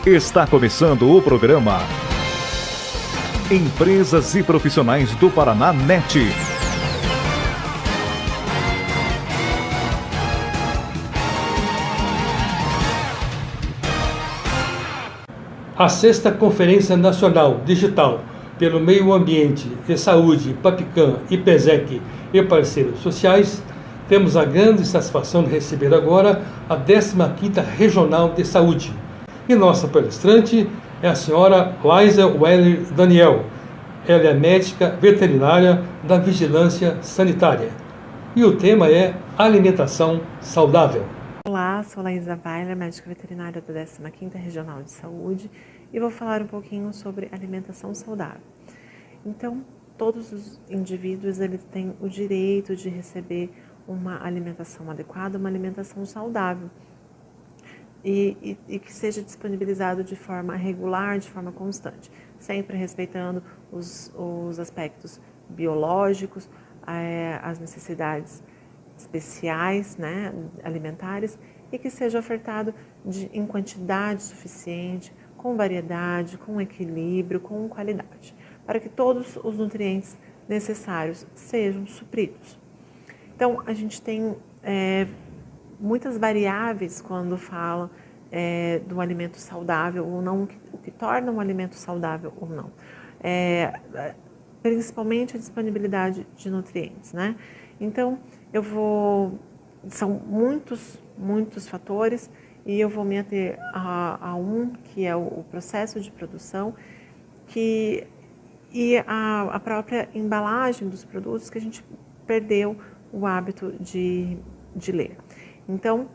Está começando o programa Empresas e Profissionais do Paraná NET. A sexta Conferência Nacional Digital pelo Meio Ambiente e Saúde, PAPICAM, IPESEC e parceiros sociais, temos a grande satisfação de receber agora a 15ª Regional de Saúde. E nossa palestrante é a senhora Liza Weller Daniel. Ela é médica veterinária da Vigilância Sanitária. E o tema é alimentação saudável. Olá, sou Liza Weller, médica veterinária da 15ª Regional de Saúde e vou falar um pouquinho sobre alimentação saudável. Então, todos os indivíduos eles têm o direito de receber uma alimentação adequada, uma alimentação saudável e que seja disponibilizado de forma regular, de forma constante, sempre respeitando os aspectos biológicos, as necessidades especiais, né, alimentares, e que seja ofertado em quantidade suficiente, com variedade, com equilíbrio, com qualidade, para que todos os nutrientes necessários sejam supridos. Então, a gente tem muitas variáveis quando fala do alimento saudável ou não, o que torna um alimento saudável ou não. Principalmente a disponibilidade de nutrientes, né? Então, são muitos fatores e eu vou me ater a um, que é o processo de produção, e a própria embalagem dos produtos, que a gente perdeu o hábito de ler. Então,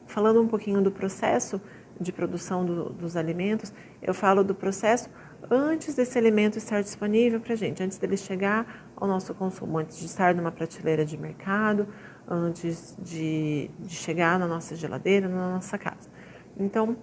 falando um pouquinho do processo de produção dos alimentos, eu falo do processo antes desse alimento estar disponível para a gente, antes dele chegar ao nosso consumo, antes de estar numa prateleira de mercado, antes de chegar na nossa geladeira, na nossa casa. Então,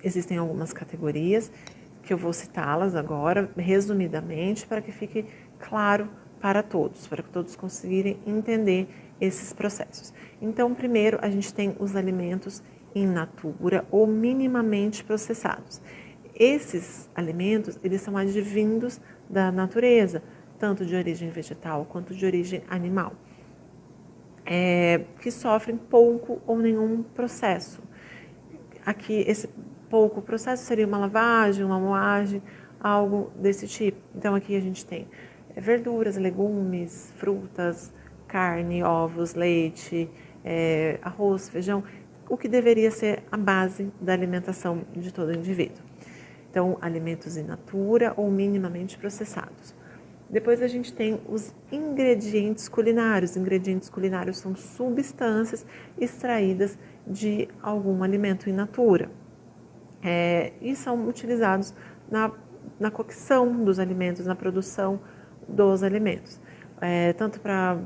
existem algumas categorias que eu vou citá-las agora, resumidamente, para que fique claro para que todos conseguirem entender esses processos. Então, primeiro, a gente tem os alimentos in natura ou minimamente processados. Esses alimentos, eles são advindos da natureza, tanto de origem vegetal quanto de origem animal, que sofrem pouco ou nenhum processo. Aqui, esse pouco processo seria uma lavagem, uma moagem, algo desse tipo. Então, aqui a gente tem verduras, legumes, frutas, carne, ovos, leite, arroz, feijão, o que deveria ser a base da alimentação de todo indivíduo. Então, alimentos in natura ou minimamente processados. Depois a gente tem os ingredientes culinários. Ingredientes culinários são substâncias extraídas de algum alimento in natura. E são utilizados na cocção dos alimentos, na produção dos alimentos. Tanto para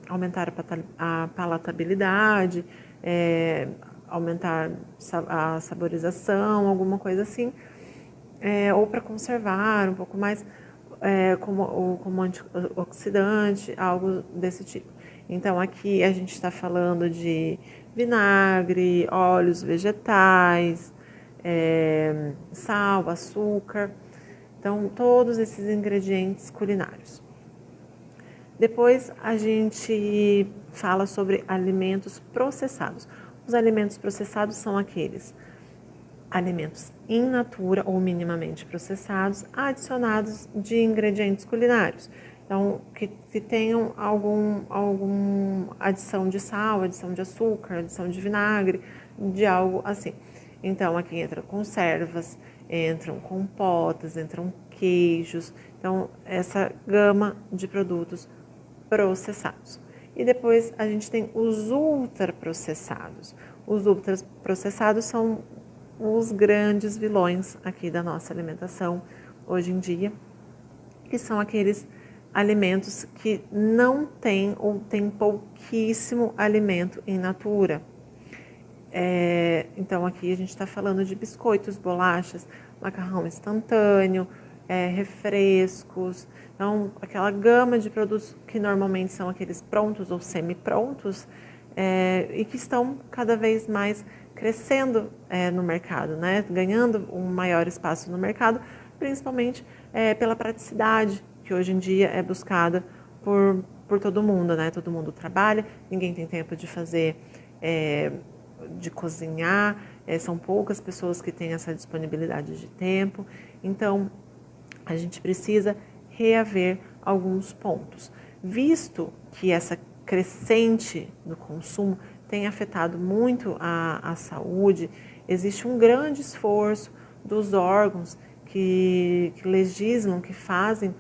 aumentar a palatabilidade, aumentar a saborização, alguma coisa assim, ou para conservar um pouco mais, como antioxidante, algo desse tipo. Então, aqui a gente está falando de vinagre, óleos vegetais, sal, açúcar, então todos esses ingredientes culinários. Depois a gente fala sobre alimentos processados. Os alimentos processados são aqueles alimentos in natura ou minimamente processados, adicionados de ingredientes culinários. Então, que tenham alguma adição de sal, adição de açúcar, adição de vinagre, de algo assim. Então, aqui entram conservas, entram compotas, entram queijos. Então, essa gama de produtos processados. E depois a gente tem os ultraprocessados. Os ultraprocessados são os grandes vilões aqui da nossa alimentação hoje em dia, que são aqueles alimentos que não têm ou tem pouquíssimo alimento in natura. Então aqui a gente está falando de biscoitos, bolachas, macarrão instantâneo, refrescos, então aquela gama de produtos que normalmente são aqueles prontos ou semi-prontos, e que estão cada vez mais crescendo no mercado, né? Ganhando um maior espaço no mercado, principalmente pela praticidade que hoje em dia é buscada por todo mundo, né? Todo mundo trabalha, ninguém tem tempo de fazer, de cozinhar, são poucas pessoas que têm essa disponibilidade de tempo. Então, a gente precisa reaver alguns pontos. Visto que essa crescente do consumo tem afetado muito a saúde, existe um grande esforço dos órgãos que legislam, que fazem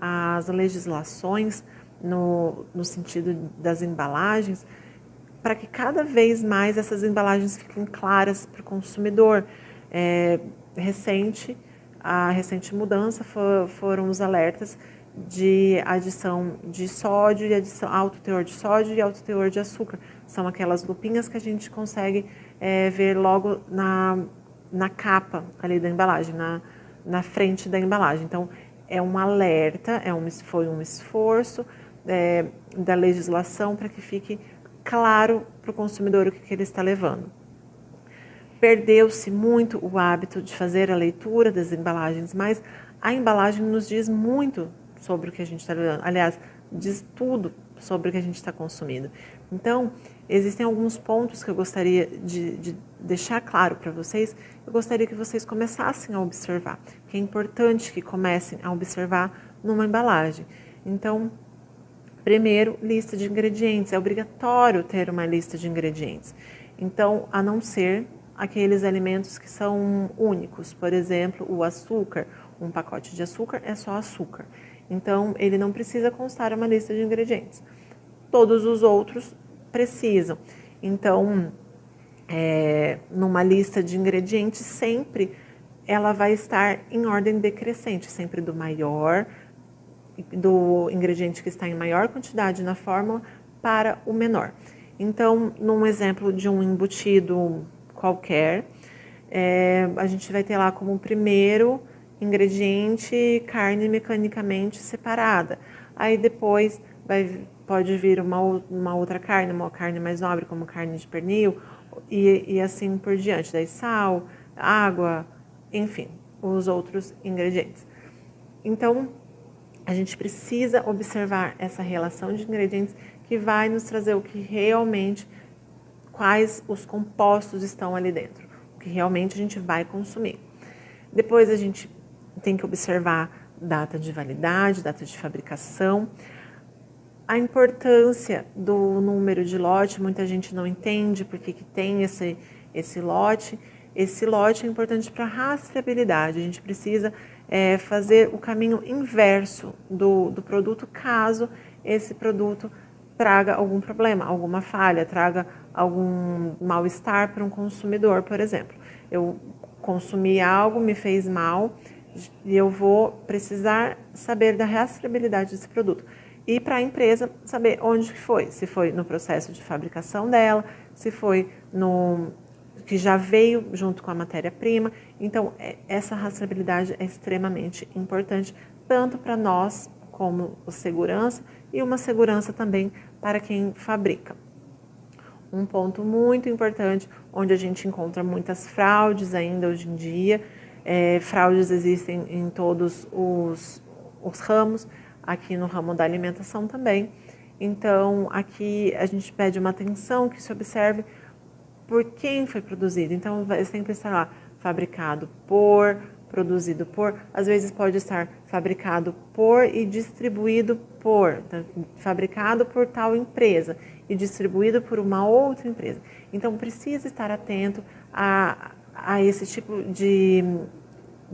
as legislações no sentido das embalagens, para que cada vez mais essas embalagens fiquem claras para o consumidor. A recente mudança foram os alertas de adição de sódio e alto teor de sódio e alto teor de açúcar. São aquelas lupinhas que a gente consegue ver logo na capa ali da embalagem, na frente da embalagem. Então, é um alerta, foi um esforço da legislação para que fique claro para o consumidor o que ele está levando. Perdeu-se muito o hábito de fazer a leitura das embalagens, mas a embalagem nos diz muito sobre o que a gente está levando. Aliás, diz tudo sobre o que a gente está consumindo. Então, existem alguns pontos que eu gostaria de deixar claro para vocês. Eu gostaria que vocês começassem a observar, que é importante que comecem a observar numa embalagem. Então, primeiro, lista de ingredientes. É obrigatório ter uma lista de ingredientes. Então, a não ser aqueles alimentos que são únicos, por exemplo, o açúcar, um pacote de açúcar é só açúcar. Então, ele não precisa constar uma lista de ingredientes. Todos os outros precisam. Então, numa lista de ingredientes, sempre ela vai estar em ordem decrescente, sempre do ingrediente que está em maior quantidade na fórmula para o menor. Então, num exemplo de um embutido qualquer, a gente vai ter lá como primeiro ingrediente carne mecanicamente separada. Aí depois pode vir uma outra carne, uma carne mais nobre, como carne de pernil, e assim por diante. Daí sal, água, enfim, os outros ingredientes. Então, a gente precisa observar essa relação de ingredientes que vai nos trazer o que realmente, quais os compostos estão ali dentro, o que realmente a gente vai consumir. Depois a gente tem que observar data de validade, data de fabricação, a importância do número de lote. Muita gente não entende porque que tem esse lote. Esse lote é importante para a rastreabilidade. A gente precisa fazer o caminho inverso do produto, caso esse produto traga algum problema, alguma falha, traga algum mal-estar para um consumidor, por exemplo. Eu consumi algo, me fez mal, e eu vou precisar saber da rastreabilidade desse produto. E para a empresa saber onde que foi, se foi no processo de fabricação dela, se foi que já veio junto com a matéria-prima. Então, essa rastreabilidade é extremamente importante, tanto para nós como segurança, e uma segurança também para quem fabrica. Um ponto muito importante, onde a gente encontra muitas fraudes ainda hoje em dia. Fraudes existem em todos os ramos, aqui no ramo da alimentação também. Então, aqui a gente pede uma atenção que se observe por quem foi produzido. Então, vai sempre estar lá, fabricado por, produzido por, às vezes pode estar fabricado por e distribuído por, tá? Fabricado por tal empresa e distribuído por uma outra empresa. Então, precisa estar atento a esse tipo de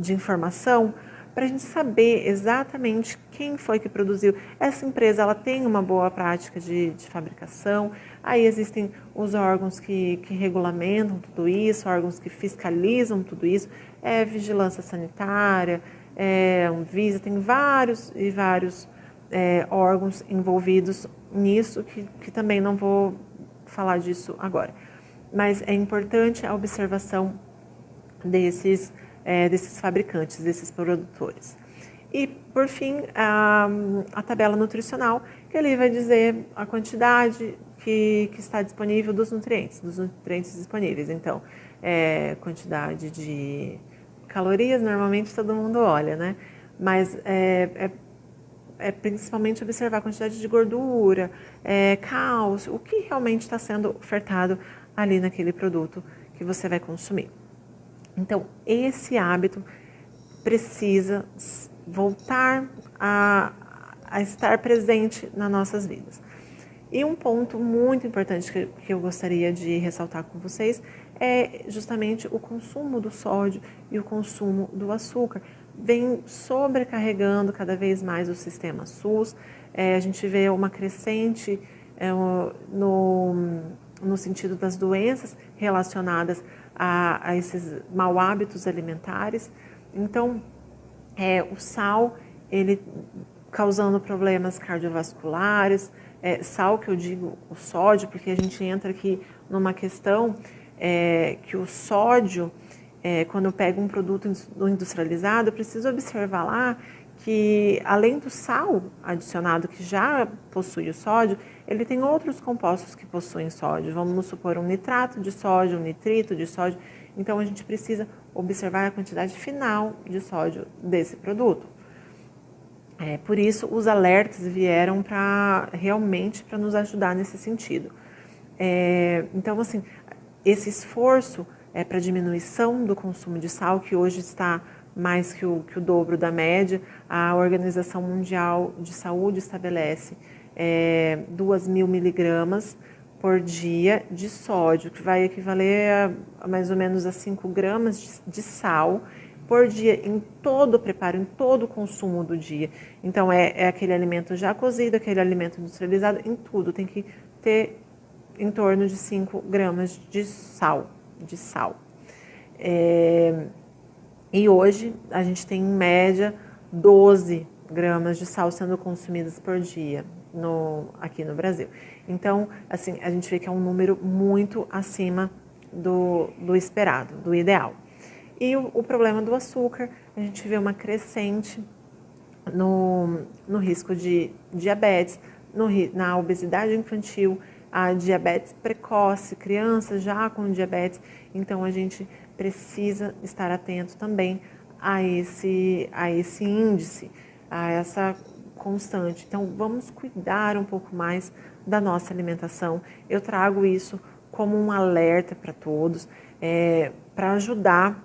informação, para a gente saber exatamente quem foi que produziu. Essa empresa, ela tem uma boa prática de fabricação. Aí existem os órgãos que regulamentam tudo isso, órgãos que fiscalizam tudo isso, vigilância sanitária, Anvisa, tem vários órgãos envolvidos nisso, que também não vou falar disso agora. Mas é importante a observação desses fabricantes, desses produtores. E, por fim, a tabela nutricional, que ali vai dizer a quantidade que está disponível dos nutrientes disponíveis. Então, quantidade de calorias, normalmente todo mundo olha, né? Mas principalmente observar a quantidade de gordura, cálcio, o que realmente está sendo ofertado ali naquele produto que você vai consumir. Então, esse hábito precisa voltar a estar presente nas nossas vidas. E um ponto muito importante que eu gostaria de ressaltar com vocês é justamente o consumo do sódio e o consumo do açúcar. Vem sobrecarregando cada vez mais o sistema SUS. A gente vê uma crescente no sentido das doenças relacionadas a esses mau hábitos alimentares. Então, o sal, ele causando problemas cardiovasculares, sal que eu digo o sódio, porque a gente entra aqui numa questão que o sódio, quando eu pego um produto industrializado, eu preciso observar lá que além do sal adicionado que já possui o sódio, ele tem outros compostos que possuem sódio. Vamos supor um nitrato de sódio, um nitrito de sódio. Então a gente precisa observar a quantidade final de sódio desse produto. Por isso os alertas vieram realmente para nos ajudar nesse sentido. Então assim, esse esforço para diminuição do consumo de sal, que hoje está mais que o dobro da média, a Organização Mundial de Saúde estabelece 2.000 miligramas por dia de sódio, que vai equivaler a mais ou menos a 5 gramas de sal por dia em todo o preparo, em todo o consumo do dia. Então é aquele alimento já cozido, aquele alimento industrializado, em tudo tem que ter em torno de 5 gramas de sal. E hoje a gente tem em média 12 gramas de sal sendo consumidas por dia aqui no Brasil. Então, assim, a gente vê que é um número muito acima do esperado, do ideal. E o problema do açúcar, a gente vê uma crescente no risco de diabetes, na obesidade infantil, a diabetes precoce, crianças já com diabetes. Então, a gente precisa estar atento também a esse índice, a essa constante. Então, vamos cuidar um pouco mais da nossa alimentação. Eu trago isso como um alerta para todos, para ajudar,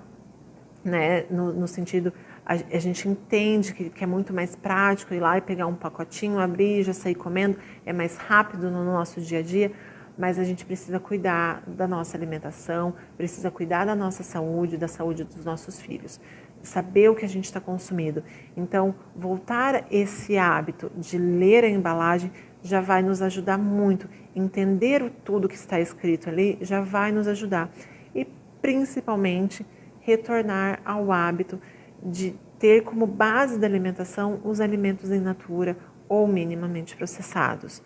né, no sentido, a gente entende que é muito mais prático ir lá e pegar um pacotinho, abrir e já sair comendo, é mais rápido no nosso dia a dia, mas a gente precisa cuidar da nossa alimentação, precisa cuidar da nossa saúde, da saúde dos nossos filhos, saber o que a gente está consumindo. Então, voltar esse hábito de ler a embalagem já vai nos ajudar muito. Entender tudo que está escrito ali já vai nos ajudar. E, principalmente, retornar ao hábito de ter como base da alimentação os alimentos in natura ou minimamente processados.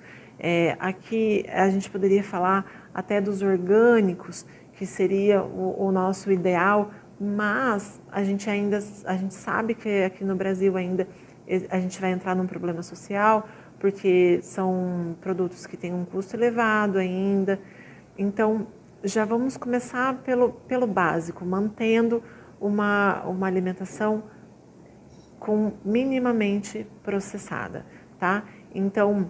Aqui a gente poderia falar até dos orgânicos, que seria o nosso ideal, mas a gente sabe que aqui no Brasil ainda a gente vai entrar num problema social, porque são produtos que têm um custo elevado ainda. Então, já vamos começar pelo básico, mantendo uma alimentação minimamente processada, tá? Então,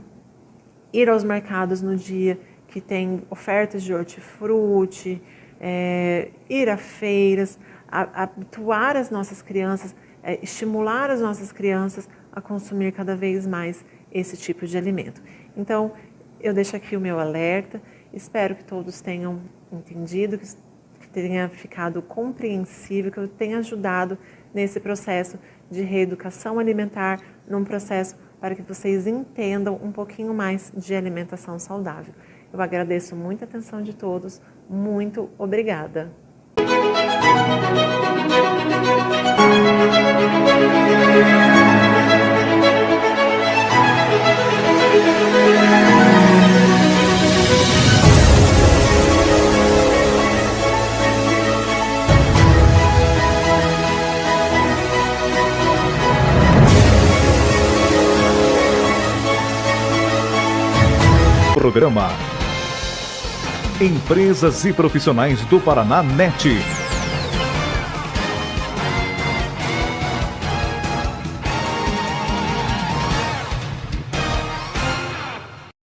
ir aos mercados no dia que tem ofertas de hortifruti, ir a feiras, habituar as nossas crianças, estimular as nossas crianças a consumir cada vez mais esse tipo de alimento. Então, eu deixo aqui o meu alerta, espero que todos tenham entendido, que tenha ficado compreensível, que eu tenha ajudado nesse processo de reeducação alimentar, num processo para que vocês entendam um pouquinho mais de alimentação saudável. Eu agradeço muito a atenção de todos, muito obrigada. programa. Empresas e profissionais do Paraná NET.